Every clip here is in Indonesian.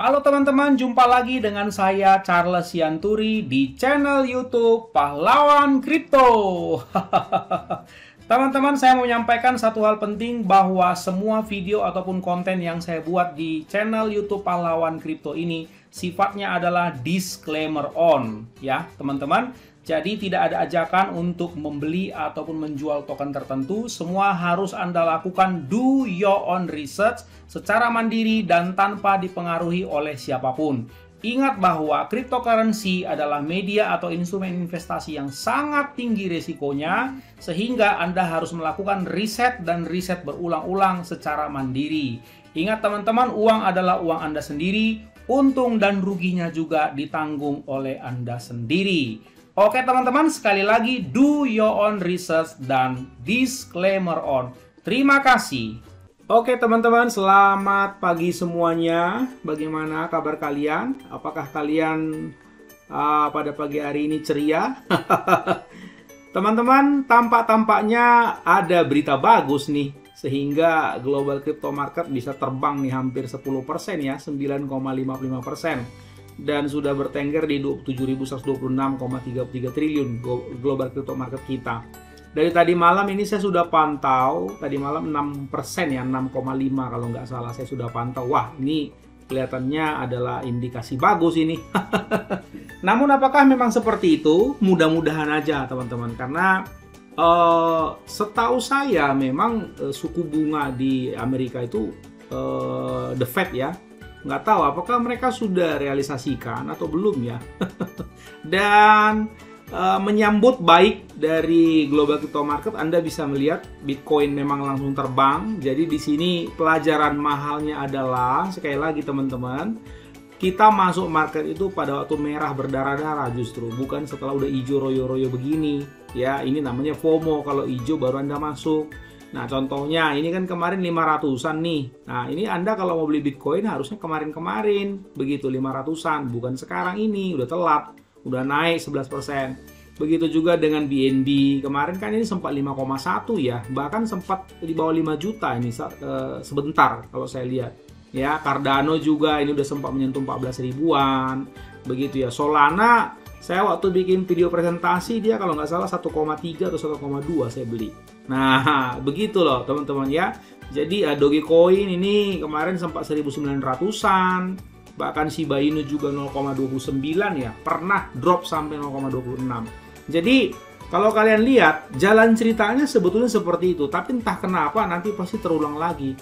Halo teman-teman, jumpa lagi dengan saya Charles Sianturi di channel YouTube Pahlawan Kripto. Teman-teman, saya mau menyampaikan satu hal penting bahwa semua video ataupun konten yang saya buat di channel YouTube Pahlawan Kripto ini sifatnya adalah disclaimer on, ya teman-teman. Jadi tidak ada ajakan untuk membeli ataupun menjual token tertentu. Semua harus Anda lakukan do your own research secara mandiri dan tanpa dipengaruhi oleh siapapun. Ingat bahwa cryptocurrency adalah media atau instrumen investasi yang sangat tinggi risikonya, sehingga Anda harus melakukan riset dan riset berulang-ulang secara mandiri. Ingat teman-teman, uang adalah uang Anda sendiri, untung dan ruginya juga ditanggung oleh Anda sendiri. Oke teman-teman, sekali lagi do your own research dan disclaimer on. Terima kasih. Oke teman-teman, selamat pagi semuanya. Bagaimana kabar kalian? Apakah kalian pada pagi hari ini ceria? Teman-teman, tampaknya ada berita bagus nih, sehingga global crypto market bisa terbang nih hampir 10% ya, 9,55%. Dan sudah bertengger di 27.126,33 triliun global crypto market kita. Dari tadi malam ini saya sudah pantau, tadi malam 6% ya, 6,5 kalau nggak salah saya sudah pantau. Wah, ini kelihatannya adalah indikasi bagus ini. Namun apakah memang seperti itu? Mudah-mudahan aja teman-teman, karena setahu saya memang suku bunga di Amerika itu the Fed ya, nggak tahu apakah mereka sudah realisasikan atau belum ya. Dan menyambut baik dari global crypto market, Anda bisa melihat Bitcoin memang langsung terbang. Jadi di sini pelajaran mahalnya adalah, sekali lagi teman-teman, kita masuk market itu pada waktu merah berdarah-darah justru, bukan setelah udah hijau royo-royo begini ya. Ini namanya FOMO, kalau hijau baru Anda masuk. Nah contohnya ini kan kemarin 500-an nih. Nah ini Anda kalau mau beli Bitcoin harusnya kemarin-kemarin begitu 500-an, bukan sekarang ini, udah telat, udah naik 11%. Begitu juga dengan BNB, kemarin kan ini sempat 5,1 ya, bahkan sempat di bawah 5 juta ini sebentar kalau saya lihat. Ya, Cardano juga ini udah sempat menyentuh 14 ribuan. Begitu ya. Solana saya waktu bikin video presentasi dia kalau nggak salah 1,3 atau 1,2 saya beli. Nah, begitu loh teman-teman ya. Jadi Dogecoin ini kemarin sempat 1900-an. Bahkan Shiba Inu juga 0,29 ya. Pernah drop sampai 0,26. Jadi kalau kalian lihat jalan ceritanya sebetulnya seperti itu. Tapi entah kenapa nanti pasti terulang lagi.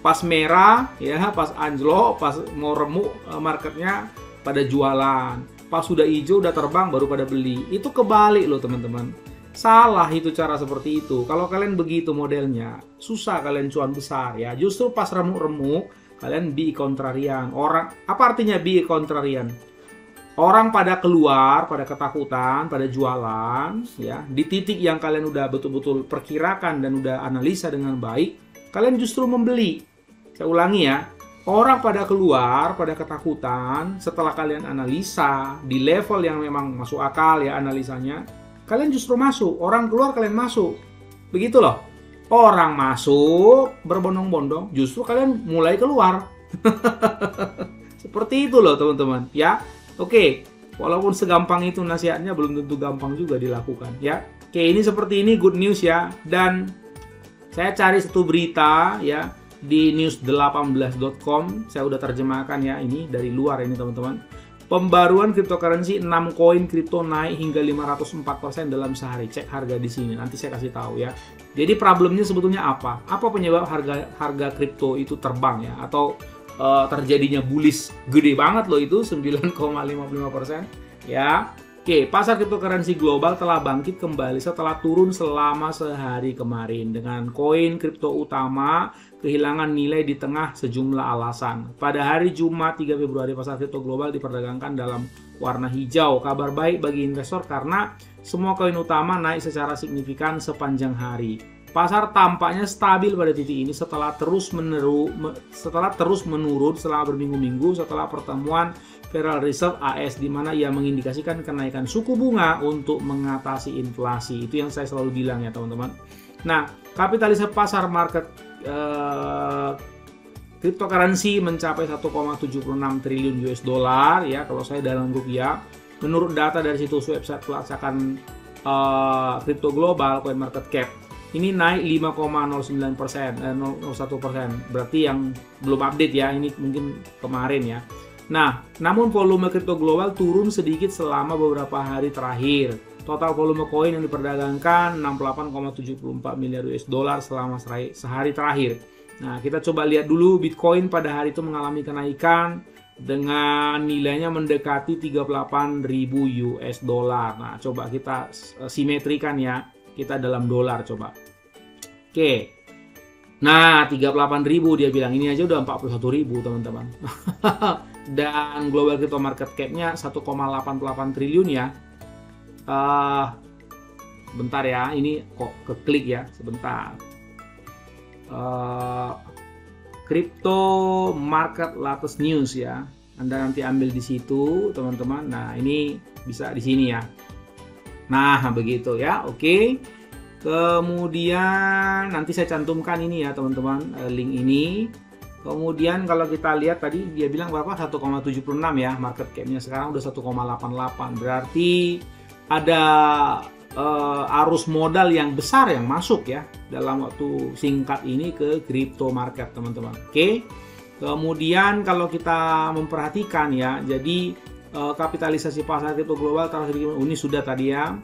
Pas merah ya, pas anjlok, pas mau remuk marketnya pada jualan. Pas sudah hijau udah terbang baru pada beli. Itu kebalik loh teman-teman. Salah itu cara seperti itu. Kalau kalian begitu modelnya, susah kalian cuan besar ya. Justru pas remuk-remuk kalian be kontrarian. Orang apa artinya be kontrarian? Orang pada keluar, pada ketakutan, pada jualan ya. Di titik yang kalian udah betul-betul perkirakan dan udah analisa dengan baik, kalian justru membeli. Saya ulangi ya. Orang pada keluar, pada ketakutan, setelah kalian analisa di level yang memang masuk akal ya analisanya, kalian justru masuk. Orang keluar, kalian masuk. Begitu loh. Orang masuk, berbondong-bondong, justru kalian mulai keluar. Seperti itu loh teman-teman. Ya, oke. Walaupun segampang itu nasihatnya, belum tentu gampang juga dilakukan. Ya, oke, ini seperti ini good news ya. Dan saya cari satu berita ya di news18.com. Saya udah terjemahkan ya, ini dari luar ini teman-teman. Pembaruan cryptocurrency 6 koin kripto naik hingga 504% dalam sehari. Cek harga di sini, nanti saya kasih tahu ya. Jadi problemnya sebetulnya apa? Apa penyebab harga kripto itu terbang ya, atau terjadinya bullish gede banget loh itu 9,55% ya. Oke, pasar cryptocurrency global telah bangkit kembali setelah turun selama sehari kemarin dengan koin kripto utama kehilangan nilai di tengah sejumlah alasan. Pada hari Jumat 3 Februari pasar kripto global diperdagangkan dalam warna hijau. Kabar baik bagi investor karena semua koin utama naik secara signifikan sepanjang hari. Pasar tampaknya stabil pada titik ini setelah terus menurun selama berminggu-minggu setelah pertemuan Federal Reserve AS di mana ia mengindikasikan kenaikan suku bunga untuk mengatasi inflasi. Itu yang saya selalu bilang ya teman-teman. Nah, kapitalisasi pasar market cryptocurrency mencapai 1,76 triliun US dollar ya kalau saya dalam rupiah. Menurut data dari situs website pelacakan kripto global CoinMarketCap, ini naik 5,09%, 0,1%. Berarti yang belum update ya, ini mungkin kemarin ya. Nah, namun volume kripto global turun sedikit selama beberapa hari terakhir. Total volume koin yang diperdagangkan 68,74 miliar US dollar selama sehari terakhir. Nah, kita coba lihat dulu Bitcoin pada hari itu mengalami kenaikan dengan nilainya mendekati 38.000 US dollar. Nah, coba kita simetrikan ya. Kita dalam dolar coba. Oke. Nah, 38.000 dia bilang, ini aja udah 41.000 teman-teman. Dan global crypto market cap-nya 1,88 triliun ya. Bentar ya, ini kok keklik ya, sebentar. Crypto market latest news ya. Anda nanti ambil di situ, teman-teman. Nah, ini bisa di sini ya. Nah, begitu ya. Oke. Kemudian nanti saya cantumkan ini ya, teman-teman, link ini. Kemudian kalau kita lihat tadi dia bilang berapa? 1,76 ya market cap-nya, sekarang udah 1,88. Berarti ada arus modal yang besar yang masuk ya dalam waktu singkat ini ke crypto market, teman-teman. Oke. Kemudian kalau kita memperhatikan ya, jadi kapitalisasi pasar kripto global terakhir ini sudah tadi ya.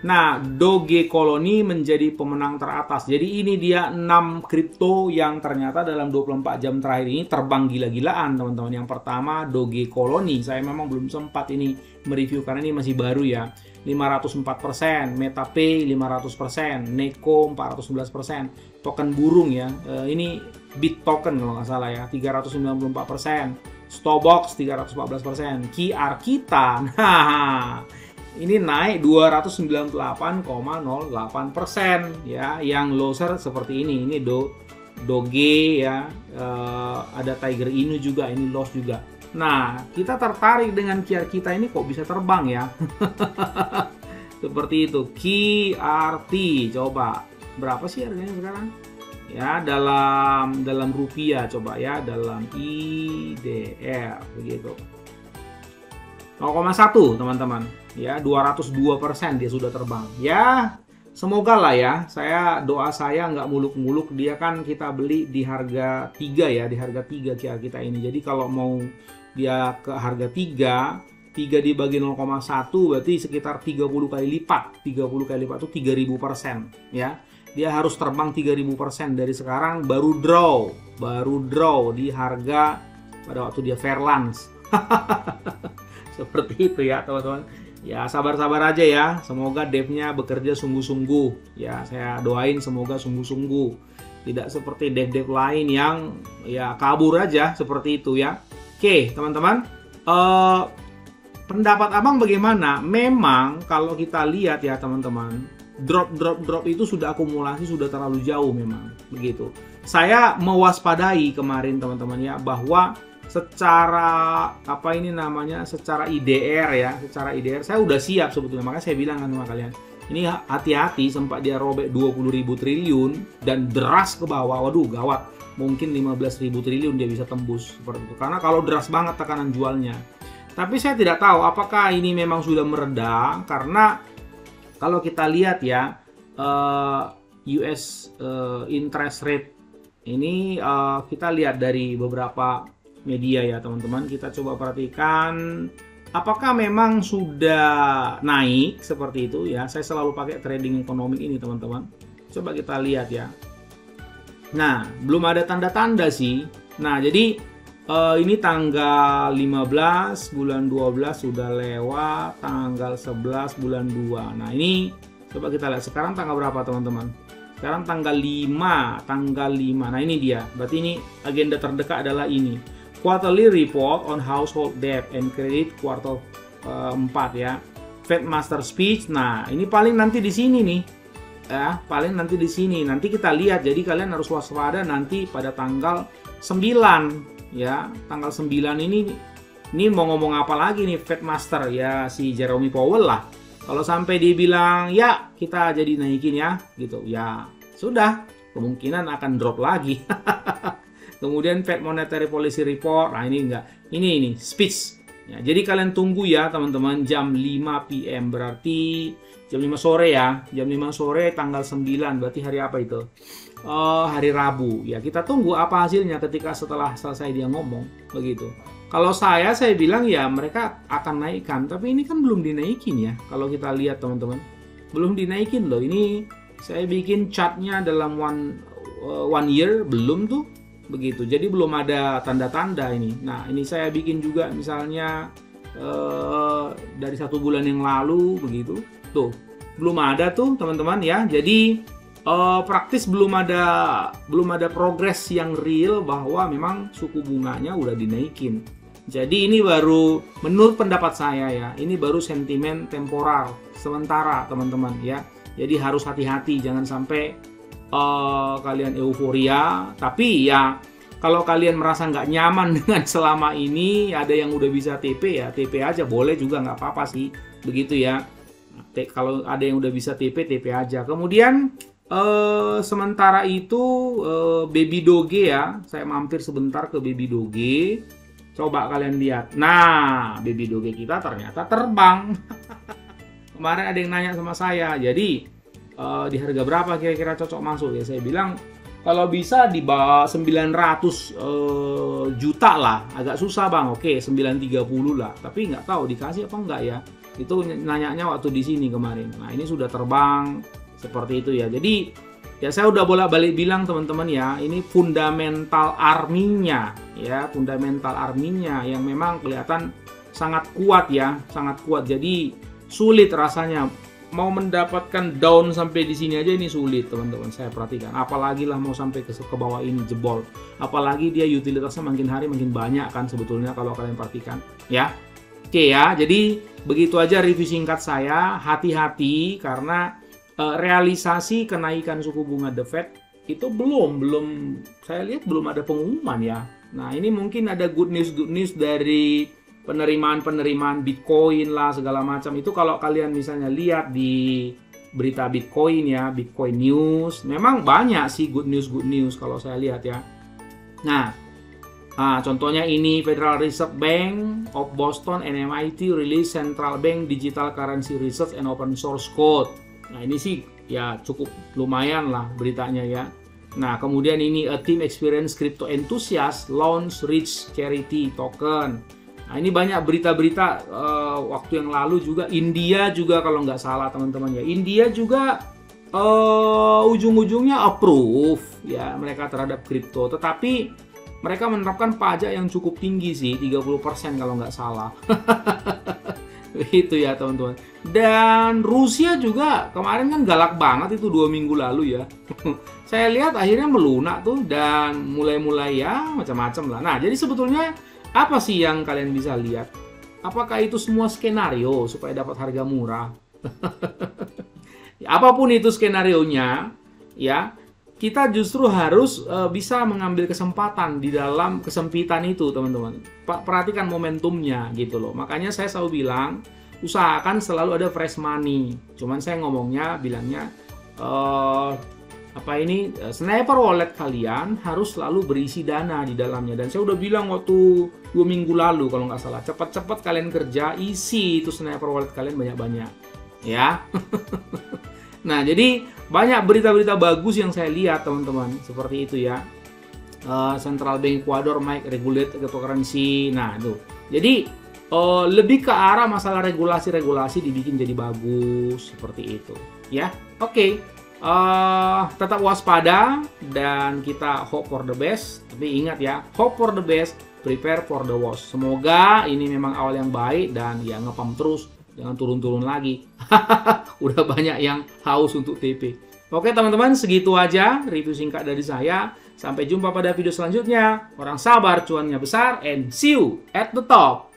Nah, Dogecoin menjadi pemenang teratas. Jadi ini dia 6 kripto yang ternyata dalam 24 jam terakhir ini terbang gila-gilaan, teman-teman. Yang pertama Dogecoin, saya memang belum sempat ini mereview karena ini masih baru ya. 504%, MetaPay 500%, Neko 411%, token burung ya. Ini BitToken kalau nggak salah ya, 394%, Stobox 314%, QR kita. Nah, ini naik 298,08% ya. Yang loser seperti ini Doge ya, ada Tiger Inu juga, ini loss juga. Nah, kita tertarik dengan QR kita ini kok bisa terbang ya. Seperti itu. QRT coba berapa sih harganya sekarang ya, dalam rupiah coba ya, dalam IDR begitu 0,1 teman-teman ya, 202% dia sudah terbang ya. Semoga lah ya, doa saya nggak muluk-muluk. Dia kan kita beli di harga 3 ya, di harga 3 QR kita ini. Jadi kalau mau dia ke harga 3 dibagi 0,1 berarti sekitar 30 kali lipat. 30 kali lipat itu 3000% ya. Dia harus terbang 3000% dari sekarang, baru draw di harga pada waktu dia fair lunch. Seperti itu ya, teman-teman. Ya, sabar-sabar aja ya. Semoga dev-nya bekerja sungguh-sungguh. Ya, saya doain semoga sungguh-sungguh. Tidak seperti dev-dev lain yang ya kabur aja seperti itu ya. Oke, teman-teman. Pendapat Abang bagaimana? Memang kalau kita lihat ya, teman-teman, drop itu sudah akumulasi, sudah terlalu jauh memang. Begitu. Saya mewaspadai kemarin, teman-teman ya, bahwa secara secara IDR ya, secara IDR saya udah siap sebetulnya. Makanya saya bilang kan sama kalian, ini hati-hati, sempat dia robek 20.000 triliun dan deras ke bawah. Waduh, gawat, mungkin 15.000 triliun dia bisa tembus seperti itu, karena kalau deras banget tekanan jualnya. Tapi saya tidak tahu apakah ini memang sudah mereda, karena kalau kita lihat ya, US interest rate ini kita lihat dari beberapa media ya, teman-teman. Kita coba perhatikan apakah memang sudah naik seperti itu ya. Saya selalu pakai trading ekonomi ini, teman-teman. Coba kita lihat ya. Nah, belum ada tanda-tanda sih. Nah, jadi ini tanggal 15 bulan 12 sudah lewat, tanggal 11 bulan 2. Nah, ini coba kita lihat sekarang tanggal berapa, teman-teman? Sekarang tanggal 5. Nah, ini dia. Berarti ini agenda terdekat adalah ini. Quarterly Report on Household Debt and Credit kuartal 4 ya. Fed Master Speech. Nah, ini paling nanti di sini nih. Ya, paling nanti di sini. Nanti kita lihat. Jadi kalian harus waspada nanti pada tanggal 9 ya. Tanggal 9 ini mau ngomong apa lagi nih Fed Master ya, si Jerome Powell lah. Kalau sampai dia bilang ya kita jadi naikin ya gitu. Ya, sudah, kemungkinan akan drop lagi. Kemudian Fed Monetary Policy Report. Nah, ini enggak. Ini speech. Ya, jadi kalian tunggu ya teman-teman jam 5 PM, berarti jam 5 sore ya. Jam 5 sore tanggal 9, berarti hari apa itu? Hari Rabu. Ya, kita tunggu apa hasilnya ketika setelah selesai dia ngomong begitu. Kalau saya bilang ya mereka akan naikkan, tapi ini kan belum dinaikin ya. Kalau kita lihat teman-teman, belum dinaikin loh. Ini saya bikin chartnya dalam one year belum tuh begitu. Jadi belum ada tanda-tanda ini. Nah, ini saya bikin juga misalnya dari 1 bulan yang lalu begitu. Tuh, belum ada tuh teman-teman ya. Jadi praktis belum ada progres yang real bahwa memang suku bunganya udah dinaikin. Jadi ini baru, menurut pendapat saya ya, ini baru sentimen temporal sementara teman-teman ya. Jadi harus hati-hati, jangan sampai kalian euforia. Tapi ya kalau kalian merasa nggak nyaman dengan selama ini, ada yang udah bisa TP ya TP aja, boleh juga, nggak apa-apa sih begitu ya. Kalau ada yang udah bisa TP aja. Kemudian sementara itu Baby Doge ya, saya mampir sebentar ke Baby Doge. Coba kalian lihat. Nah, Baby Doge kita ternyata terbang. Kemarin ada yang nanya sama saya, jadi di harga berapa kira-kira cocok masuk ya? Saya bilang kalau bisa di bawah 900 juta lah. Agak susah bang, oke 930 lah. Tapi nggak tahu dikasih apa enggak ya. Itu nanyanya waktu di sini kemarin. Nah, ini sudah terbang seperti itu ya. Jadi ya saya udah bolak-balik bilang teman-teman ya, ini fundamental arminya ya, fundamental arminya yang memang kelihatan sangat kuat ya, sangat kuat. Jadi sulit rasanya mau mendapatkan down sampai di sini aja, ini sulit teman-teman, saya perhatikan. Apalagi lah mau sampai ke bawah ini jebol. Apalagi dia utilitasnya makin hari makin banyak kan sebetulnya kalau kalian perhatikan ya. Oke ya, jadi begitu aja review singkat saya. Hati-hati karena realisasi kenaikan suku bunga The Fed itu belum saya lihat belum ada pengumuman ya. Nah, ini mungkin ada good news dari penerimaan Bitcoin lah segala macam. Itu kalau kalian misalnya lihat di berita Bitcoin ya, Bitcoin News, memang banyak sih good news kalau saya lihat ya. Nah, contohnya ini Federal Reserve Bank of Boston and MIT release Central Bank Digital Currency Research and Open Source Code. Nah, ini sih ya cukup lumayan lah beritanya ya. Nah, kemudian ini a team experience crypto enthusiast launch Rich Charity Token. Nah, ini banyak berita-berita waktu yang lalu juga. India juga kalau nggak salah teman-teman ya. India juga ujung-ujungnya approve ya mereka terhadap kripto. Tetapi mereka menerapkan pajak yang cukup tinggi sih, 30% kalau nggak salah. Itu ya teman-teman. Dan Rusia juga kemarin kan galak banget itu 2 minggu lalu ya. Saya lihat akhirnya melunak tuh dan mulai-mulai ya macam-macam lah. Nah, jadi sebetulnya apa sih yang kalian bisa lihat? Apakah itu semua skenario supaya dapat harga murah? Apapun itu skenarionya ya, kita justru harus bisa mengambil kesempatan di dalam kesempitan itu teman-teman. Perhatikan momentumnya gitu loh. Makanya saya selalu bilang usahakan selalu ada fresh money. Cuman saya bilangnya sniper wallet kalian harus selalu berisi dana di dalamnya. Dan saya udah bilang waktu 2 minggu lalu kalau nggak salah, cepat-cepat kalian kerja, isi itu sniper wallet kalian banyak-banyak ya. Nah, jadi banyak berita-berita bagus yang saya lihat teman-teman seperti itu ya. Central Bank Ecuador might regulate cryptocurrency. Nah, itu. Jadi lebih ke arah masalah regulasi dibikin jadi bagus seperti itu ya. Oke. Tetap waspada dan kita hope for the best. Tapi ingat ya, hope for the best, prepare for the worst. Semoga ini memang awal yang baik dan ya ngepump terus, jangan turun-turun lagi. Udah banyak yang haus untuk TP. Oke teman-teman, segitu aja review singkat dari saya. Sampai jumpa pada video selanjutnya. Orang sabar cuannya besar and see you at the top.